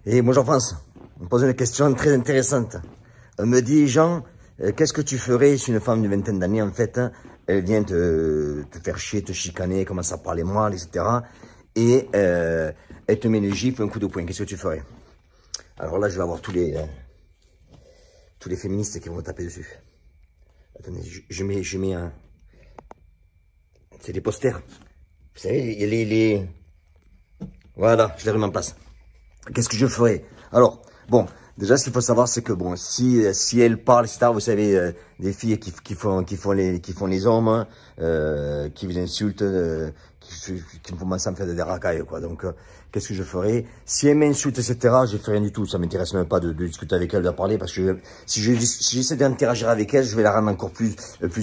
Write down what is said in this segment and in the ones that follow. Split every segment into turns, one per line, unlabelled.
Et moi, Jean-France, on me pose une question très intéressante. On me dit, Jean, qu'est-ce que tu ferais si une femme d'une vingtaine d'années, en fait, elle vient te faire chier, te chicaner, commence à parler mal, etc. Et elle te met une gifle, un coup de poing. Qu'est-ce que tu ferais? Alors là, je vais avoir tous les féministes qui vont me taper dessus. Attendez, je mets un... C'est des posters. Vous savez, il y a les... Voilà, je les remets en place. Qu'est-ce que je ferais? Alors, bon, déjà, ce qu'il faut savoir, c'est que bon, si elle parle, etc., vous savez, des filles qui font les hommes, qui vous insultent, qui me commencent à me faire des racailles, quoi. Donc, qu'est-ce que je ferais? Si elle m'insulte, etc., je fais rien du tout. Ça m'intéresse même pas de discuter avec elle, de parler, parce que si j'essaie d'interagir avec elle, je vais la rendre encore plus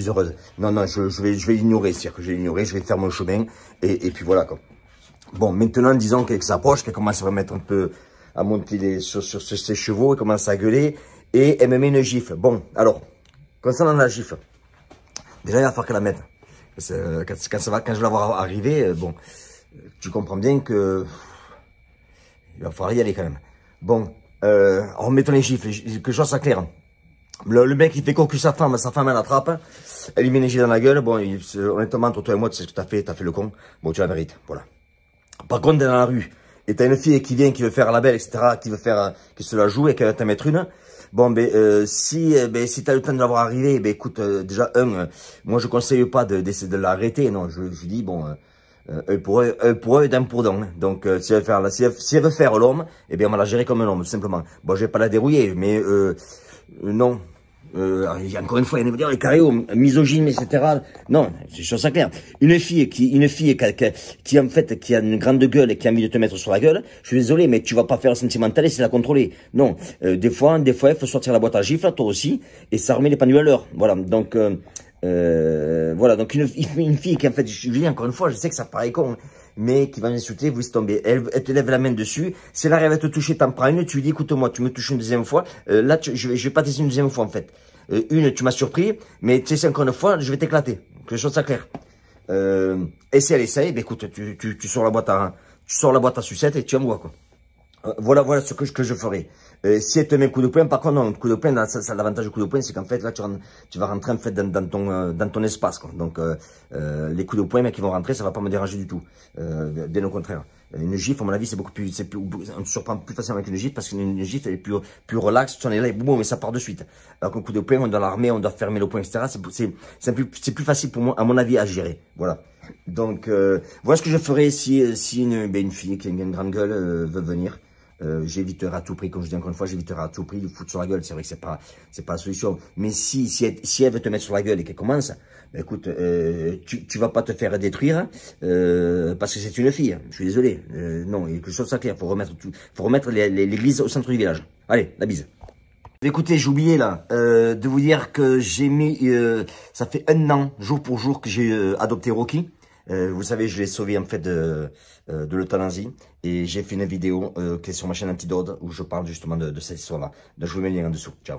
heureuse. Non, non, je vais l'ignorer, c'est-à-dire que je vais l'ignorer, je vais faire mon chemin, et puis voilà, quoi. Bon, maintenant, disons qu'elle s'approche, qu'elle commence à remettre un peu, à monter sur ses chevaux, elle commence à gueuler, et elle me met une gifle. Bon, alors, concernant la gifle, déjà, il va falloir qu'elle la mette. Quand je vais la voir arriver, bon, tu comprends bien que, il va falloir y aller quand même. Bon, remettons les gifles, que je sois ça clair. Le mec, il fait cocu sa femme elle l'attrape, elle lui met une gifle dans la gueule, bon, honnêtement, entre toi et moi, tu sais ce que t'as fait le con, bon, tu la mérites, voilà. Par contre, dans la rue, et t'as une fille qui vient, qui veut faire la belle, etc., qui se la joue et qui va t'en mettre une. Bon, si t'as le temps de l'avoir arrivé, écoute, déjà, moi, je conseille pas d'essayer de l'arrêter, non, je dis, bon, œil pour œil, dent pour dent. Donc, si elle veut faire l'homme, on va la gérer comme un homme, tout simplement. Bon, je vais pas la dérouiller, mais, non. Encore une fois, il y a dire les caréos, misogyne, etc. Non, c'est chose claire. Une fille qui en fait, qui a une grande gueule et qui a envie de te mettre sur la gueule, je suis désolé, mais tu vas pas faire le sentimental et c'est la contrôler. Non, des fois, il faut sortir la boîte à gifles, toi aussi, et ça remet les pendules à l'heure. Voilà, donc, voilà, donc une fille qui, en fait, je dis encore une fois, je sais que ça paraît con, mais qui va insulter, vous laisse tomber. Elle te lève la main dessus. Si elle arrive à te toucher, t'en prends une, tu lui dis, écoute-moi, tu me touches une deuxième fois. Là, je vais pas tester une deuxième fois, en fait. Une, tu m'as surpris, mais tu sais, encore une fois, je vais t'éclater. Que les choses soient claires. Et si elle essaye, écoute, tu sors la boîte à sucettes et tu envoies, quoi. Voilà ce que je ferai. Si elle te met un coup de poing, par contre, non, un coup de poing, l'avantage du coup de poing, c'est qu'en fait, là, tu vas rentrer, en fait, dans ton espace, quoi. Donc, les coups de poing, qui vont rentrer, ça va pas me déranger du tout. Bien au contraire. Une gifle, à mon avis, on te surprend plus facilement avec une gifle, parce qu'une gifle, elle est plus relaxe, tu en es là, et boum, mais ça part de suite. Alors qu'un coup de poing, on doit l'armer, on doit fermer le poing, etc. C'est plus facile pour moi, à mon avis, à gérer. Voilà. Donc, voilà ce que je ferais si une fille qui a une grande gueule, veut venir. J'éviterai à tout prix, comme je dis encore une fois, j'éviterai à tout prix de foutre sur la gueule. C'est vrai que c'est pas la solution. Mais si elle veut te mettre sur la gueule et qu'elle commence, écoute, tu vas pas te faire détruire, parce que c'est une fille. Je suis désolé. Non, il y a quelque chose de clair. Faut remettre l'église au centre du village. Allez, la bise. Écoutez, j'ai oublié là, de vous dire que j'ai mis, ça fait 1 an, jour pour jour, que j'ai adopté Rocky. Vous savez, je l'ai sauvé en fait de l'euthanasie, et j'ai fait une vidéo qui est sur ma chaîne Antidote où je parle justement de cette histoire-là. Donc je vous mets le lien en dessous. Ciao.